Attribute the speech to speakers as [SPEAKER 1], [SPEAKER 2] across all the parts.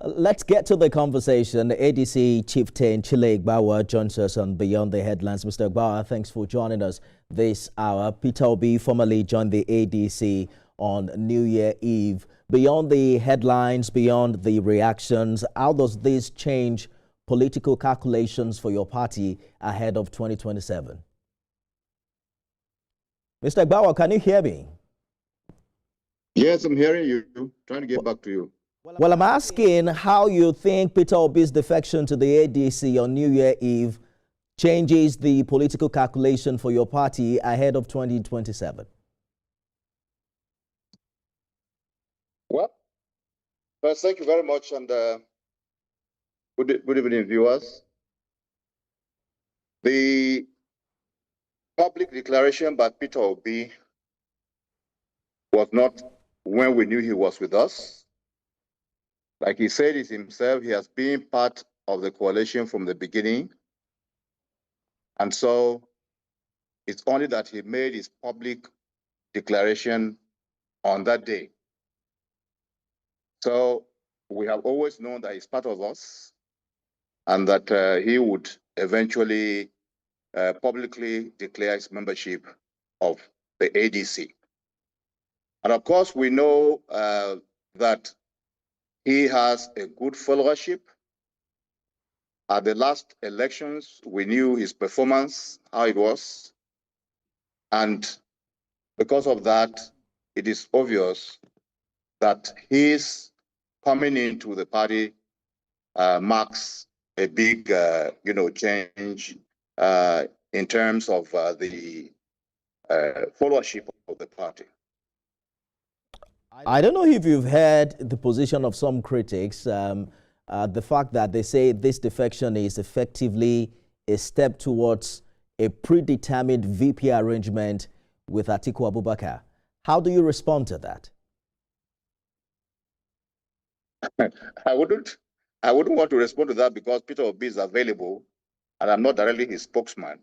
[SPEAKER 1] Let's get to the conversation. The ADC chieftain Chile Igbawa joins us on Beyond the Headlines. Mr. Igbawa, thanks for joining us this hour. Peter Obi formerly joined the ADC on New Year Eve. Beyond the headlines, beyond the reactions, how does this change political calculations for your party ahead of 2027? Mr. Igbawa, can you hear me?
[SPEAKER 2] Yes, I'm hearing you. Trying to get back to you.
[SPEAKER 1] Well, I'm asking how you think Peter Obi's defection to the ADC on New Year Eve changes the political calculation for your party ahead of 2027.
[SPEAKER 2] Well, first, thank you very much, and good evening, viewers. The public declaration by Peter Obi was not when we knew he was with us. Like he said it himself, he has been part of the coalition from the beginning. And so it's only that he made his public declaration on that day. So we have always known that he's part of us and that he would eventually publicly declare his membership of the ADC. And of course, we know that he has a good followership. At the last elections, we knew his performance, how it was. And because of that, it is obvious that his coming into the party marks a big, change in terms of the followership of the party.
[SPEAKER 1] I don't know if you've heard the position of some critics, the fact that they say this defection is effectively a step towards a predetermined VP arrangement with Atiku Abubakar. How do you respond to that?
[SPEAKER 2] I wouldn't want to respond to that because Peter Obi is available and I'm not directly his spokesman.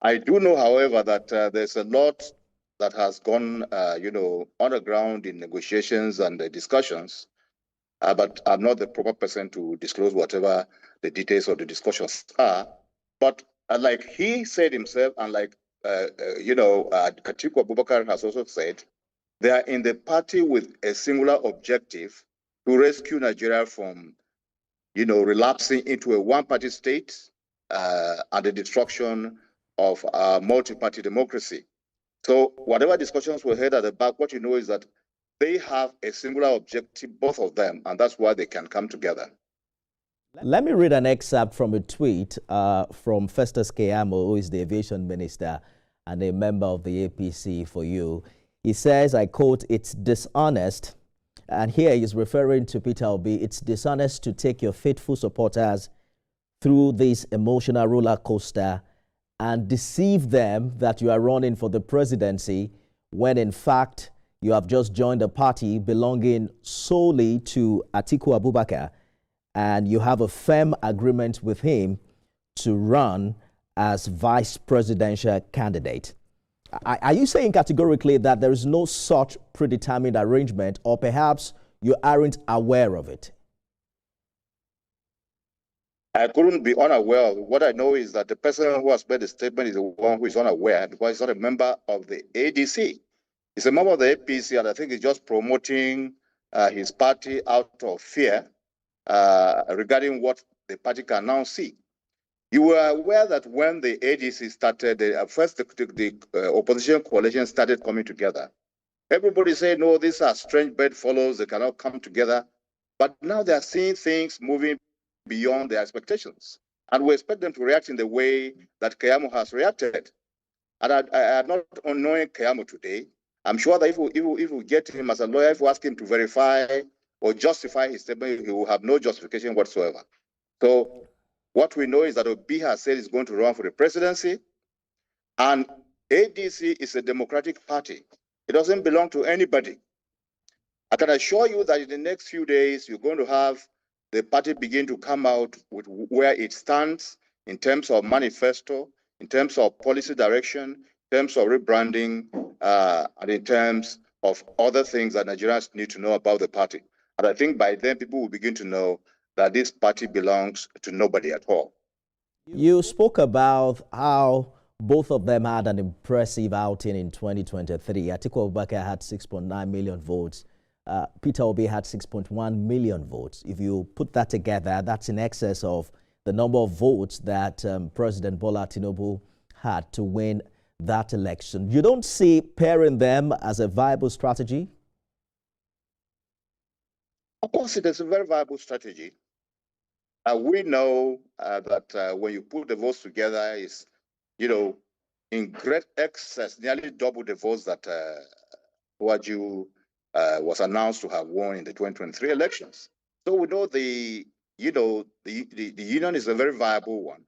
[SPEAKER 2] I do know, however, that there's a lot that has gone, on the ground in negotiations and discussions, but I'm not the proper person to disclose whatever the details of the discussions are. But like he said himself, and like, Atiku Abubakar has also said, they are in the party with a singular objective to rescue Nigeria from, relapsing into a one-party state and the destruction of multi-party democracy. So whatever discussions were had at the back, what you know is that they have a singular objective, both of them, and that's why they can come together.
[SPEAKER 1] Let me read an excerpt from a tweet from Festus Keyamo, who is the aviation minister and a member of the APC for you. He says, I quote, "It's dishonest," and here he's referring to Peter Obi, "It's dishonest to take your faithful supporters through this emotional roller coaster and deceive them that you are running for the presidency when in fact you have just joined a party belonging solely to Atiku Abubakar and you have a firm agreement with him to run as vice presidential candidate." Are you saying categorically that there is no such predetermined arrangement, or perhaps you aren't aware of it?
[SPEAKER 2] I couldn't be unaware. What I know is that the person who has made the statement is the one who is unaware because he's not a member of the ADC. He's a member of the APC, and I think he's just promoting his party out of fear regarding what the party can now see. You were aware that when the ADC started, the opposition coalition started coming together. Everybody said, no, these are strange bedfellows, they cannot come together. But now they are seeing things moving beyond their expectations. And we expect them to react in the way that Keyamo has reacted. And I'm not knowing Keyamo today. I'm sure that if we get him as a lawyer, if we ask him to verify or justify his statement, he will have no justification whatsoever. So what we know is that Obi has said he's going to run for the presidency. And ADC is a democratic party. It doesn't belong to anybody. I can assure you that in the next few days, you're going to have the party begin to come out with where it stands in terms of manifesto, in terms of policy direction, in terms of rebranding, and in terms of other things that Nigerians need to know about the party. And I think by then people will begin to know that this party belongs to nobody at all.
[SPEAKER 1] You spoke about how both of them had an impressive outing in 2023. Atiku Abubakar had 6.9 million votes. Peter Obi had 6.1 million votes. If you put that together, that's in excess of the number of votes that President Bola Tinubu had to win that election. You don't see pairing them as a viable strategy?
[SPEAKER 2] Of course, it is a very viable strategy. We know that when you put the votes together, is in great excess, nearly double the votes that Waju was announced to have won in the 2023 elections. So we know the union is a very viable one.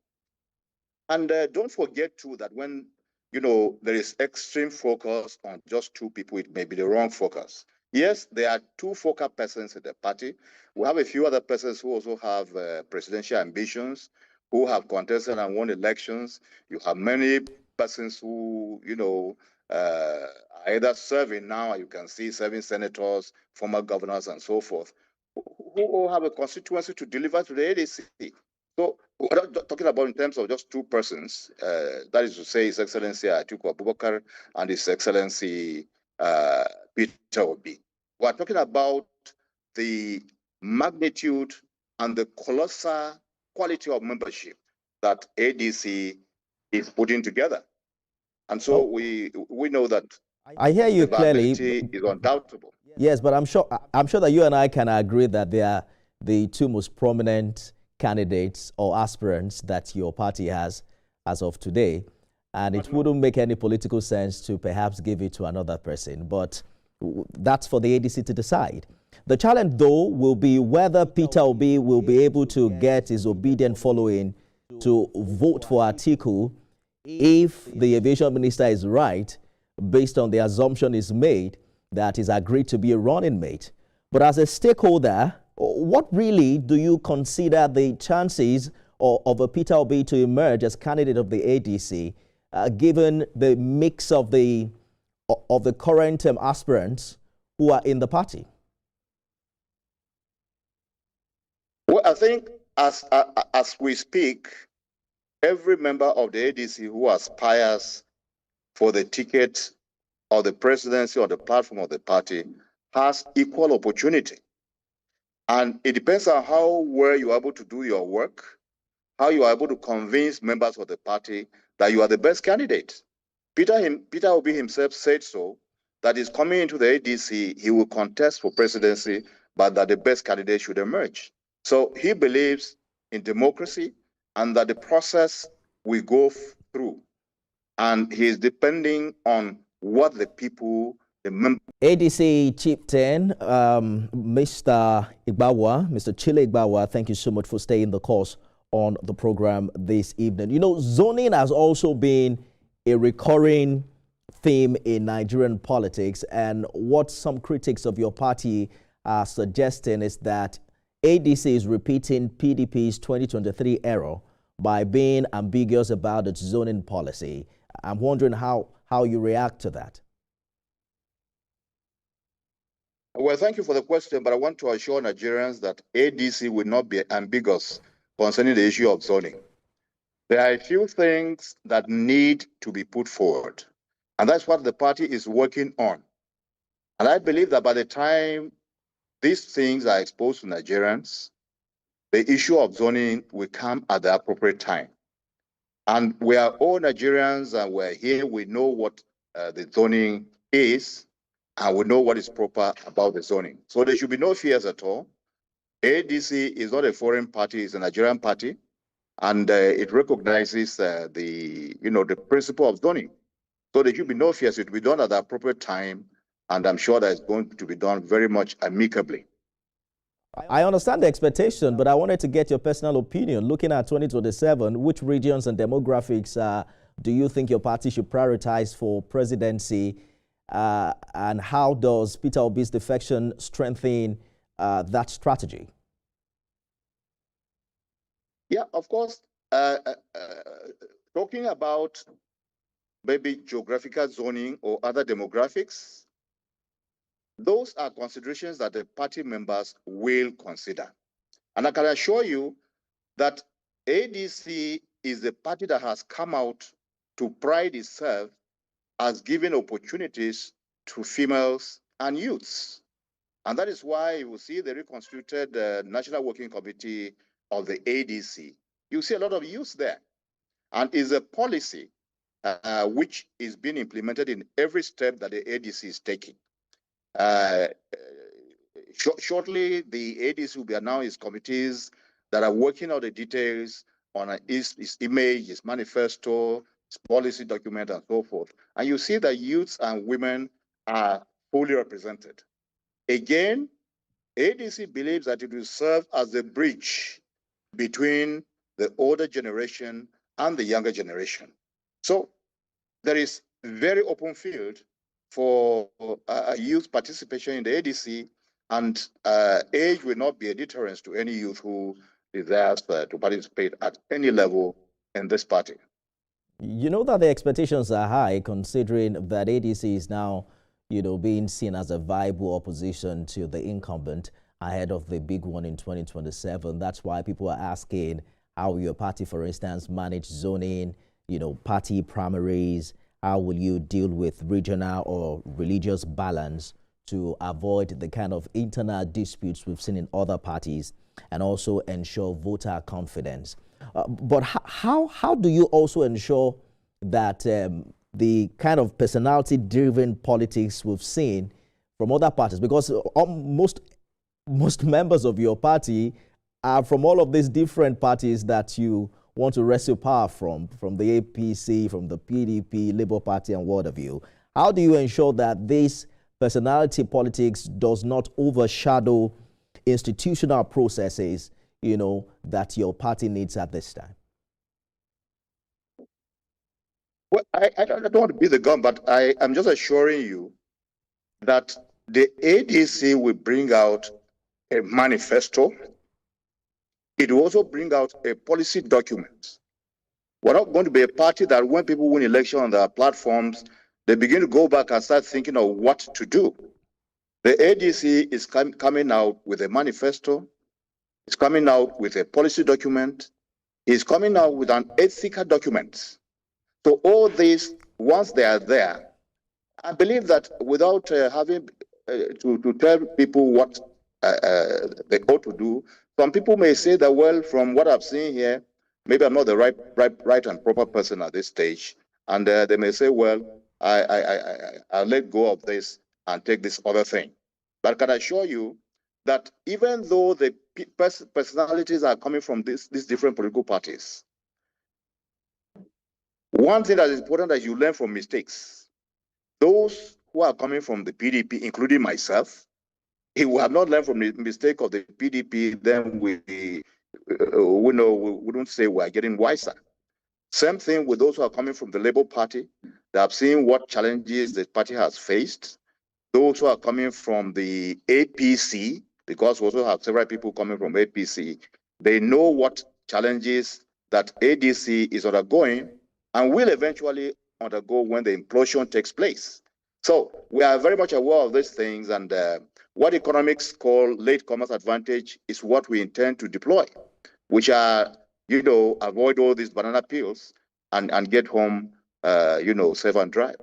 [SPEAKER 2] And don't forget too that when there is extreme focus on just two people, it may be the wrong focus. Yes, there are two focal persons in the party. We have a few other persons who also have presidential ambitions, who have contested and won elections. You have many persons who, are either serving now, you can see serving senators, former governors, and so forth, who all have a constituency to deliver to the ADC. So we're not talking about in terms of just two persons. That is to say, His Excellency Atiku Abubakar and His Excellency Peter Obi. We're talking about the magnitude and the colossal quality of membership that ADC is putting together. And so we know that
[SPEAKER 1] I hear you clearly.
[SPEAKER 2] Is undoubtable.
[SPEAKER 1] Yes, but I'm sure that you and I can agree that they are the two most prominent candidates or aspirants that your party has as of today. And it wouldn't make any political sense to perhaps give it to another person. But that's for the ADC to decide. The challenge, though, will be whether Peter Obi will be able to get his obedient following to vote for Atiku if the aviation minister is right, based on the assumption is made that he's agreed to be a running mate. But as a stakeholder, what really do you consider the chances of a Peter Obi to emerge as candidate of the ADC, given the mix of the current aspirants who are in the party?
[SPEAKER 2] Well, I think as we speak, every member of the ADC who aspires for the ticket or the presidency or the platform of the party has equal opportunity. And it depends on how well you are able to do your work, how you are able to convince members of the party that you are the best candidate. Peter Obi himself said so, that he's coming into the ADC, he will contest for presidency, but that the best candidate should emerge. So he believes in democracy and that the process we go through. And he is depending on what the people, the members.
[SPEAKER 1] ADC Chieftain, Mr. Igbawa, Mr. Chile Igbawa, thank you so much for staying the course on the program this evening. You know, zoning has also been a recurring theme in Nigerian politics, and what some critics of your party are suggesting is that ADC is repeating PDP's 2023 error by being ambiguous about its zoning policy. I'm wondering how you react to that.
[SPEAKER 2] Well, thank you for the question, but I want to assure Nigerians that ADC will not be ambiguous concerning the issue of zoning. There are a few things that need to be put forward, and that's what the party is working on. And I believe that by the time these things are exposed to Nigerians, the issue of zoning will come at the appropriate time. And we are all Nigerians, and we're here, we know what the zoning is, and we know what is proper about the zoning. So there should be no fears at all. ADC is not a foreign party, it's a Nigerian party, and it recognizes the principle of zoning. So there should be no fears. It will be done at the appropriate time, and I'm sure that it's going to be done very much amicably.
[SPEAKER 1] I understand the expectation, but I wanted to get your personal opinion. Looking at 2027, which regions and demographics do you think your party should prioritize for presidency? And how does Peter Obi's defection strengthen that strategy?
[SPEAKER 2] Yeah, of course. Talking about maybe geographical zoning or other demographics, those are considerations that the party members will consider. And I can assure you that ADC is the party that has come out to pride itself as giving opportunities to females and youths. And that is why you will see the reconstituted National Working Committee of the ADC. You see a lot of youth there. And is a policy which is being implemented in every step that the ADC is taking. Shortly, the ADC will be announcing its committees that are working out the details on its image, its manifesto, its policy document, and so forth. And you see that youths and women are fully represented. Again, ADC believes that it will serve as a bridge between the older generation and the younger generation. So there is very open field for youth participation in the ADC, and age will not be a deterrence to any youth who desires to participate at any level in this party.
[SPEAKER 1] You know that the expectations are high, considering that ADC is now, being seen as a viable opposition to the incumbent ahead of the big one in 2027. That's why people are asking how will your party, for instance, manage zoning, party primaries. How will you deal with regional or religious balance to avoid the kind of internal disputes we've seen in other parties, and also ensure voter confidence? But how do you also ensure that the kind of personality-driven politics we've seen from other parties, because most members of your party are from all of these different parties that you want to wrestle power from the APC, from the PDP, Labour Party, and what have you. How do you ensure that this personality politics does not overshadow institutional processes, that your party needs at this time?
[SPEAKER 2] Well, I don't want to be the gun, but I'm just assuring you that the ADC will bring out a manifesto. It will also bring out a policy document. We're not going to be a party that when people win election on their platforms, they begin to go back and start thinking of what to do. The ADC is coming out with a manifesto. It's coming out with a policy document. It's coming out with an ethical document. So all these, once they are there, I believe that without having to tell people what they ought to do, some people may say that, well, from what I've seen here, maybe I'm not the right and proper person at this stage. And they may say, well, I'll let go of this and take this other thing. But can I assure you that even though the personalities are coming from these different political parties, one thing that is important that you learn from mistakes. Those who are coming from the PDP, including myself, if we have not learned from the mistake of the PDP, then we wouldn't say we are getting wiser. Same thing with those who are coming from the Labour Party. They have seen what challenges the party has faced. Those who are coming from the APC, because we also have several people coming from APC, they know what challenges that ADC is undergoing and will eventually undergo when the implosion takes place. So we are very much aware of these things, and what economics call latecomers advantage is what we intend to deploy, which are, avoid all these banana peels and get home, safe and dry.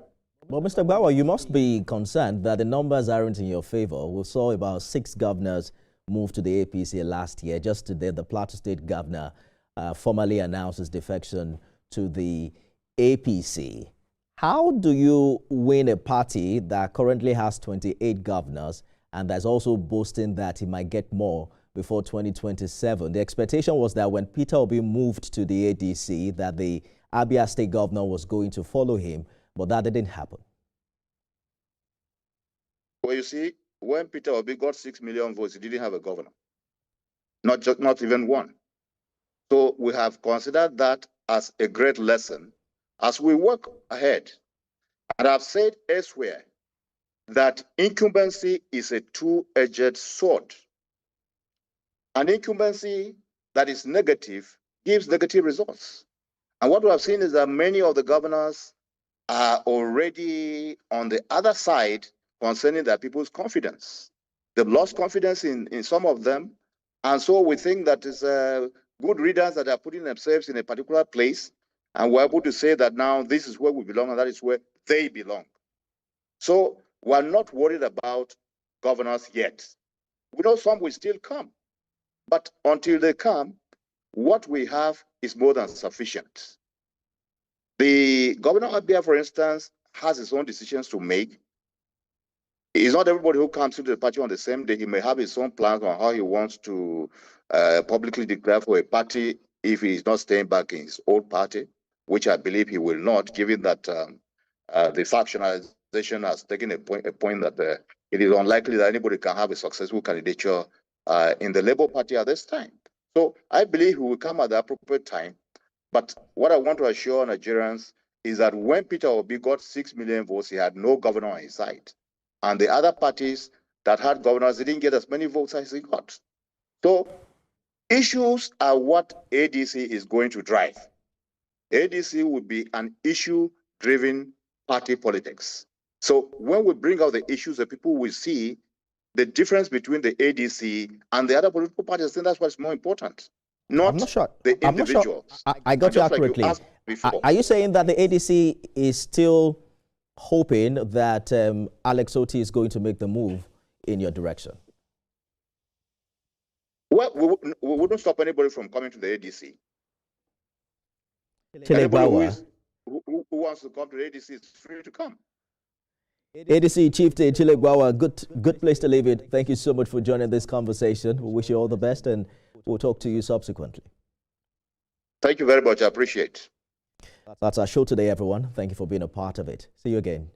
[SPEAKER 1] Well, Mr. Gbawa, you must be concerned that the numbers aren't in your favor. We saw about 6 governors move to the APC last year. Just today, the Plateau State governor formally announced his defection to the APC. How do you win a party that currently has 28 governors and that's also boasting that he might get more before 2027? The expectation was that when Peter Obi moved to the ADC, that the Abia State governor was going to follow him, but that didn't happen.
[SPEAKER 2] Well, you see, when Peter Obi got 6 million votes, he didn't have a governor. Not even one. So we have considered that as a great lesson as we work ahead. And I've said elsewhere that incumbency is a two-edged sword. An incumbency that is negative gives negative results. And what we have seen is that many of the governors are already on the other side concerning their people's confidence. They've lost confidence in some of them. And so we think that it's good readers that are putting themselves in a particular place, and we're able to say that now this is where we belong and that is where they belong. So we're not worried about governors yet. We know some will still come, but until they come, what we have is more than sufficient. The governor of Abia, for instance, has his own decisions to make. It's not everybody who comes into the party on the same day. He may have his own plans on how he wants to publicly declare for a party if he is not staying back in his old party, which I believe he will not, given that the factionalization has taken a point that it is unlikely that anybody can have a successful candidature in the Labour Party at this time. So I believe he will come at the appropriate time. But what I want to assure Nigerians is that when Peter Obi got 6 million votes, he had no governor on his side. And the other parties that had governors didn't get as many votes as he got. So issues are what ADC is going to drive. ADC would be an issue-driven party politics. So when we bring out the issues, the people will see the difference between the ADC and the other political parties. I think that's what's more important. Not
[SPEAKER 1] I'm not sure.
[SPEAKER 2] the individuals.
[SPEAKER 1] I'm not sure. I got you accurately. Are you saying that the ADC is still hoping that Alex Otti is going to make the move in your direction?
[SPEAKER 2] Well, we wouldn't stop anybody from coming to the ADC.
[SPEAKER 1] Anybody
[SPEAKER 2] who wants to come to the ADC is free to come.
[SPEAKER 1] ADC Chieftain Chile Gwawa, good place to leave it. Thank you so much for joining this conversation. We wish you all the best, and we'll talk to you subsequently.
[SPEAKER 2] Thank you very much. I appreciate it.
[SPEAKER 1] That's our show today, everyone. Thank you for being a part of it. See you again.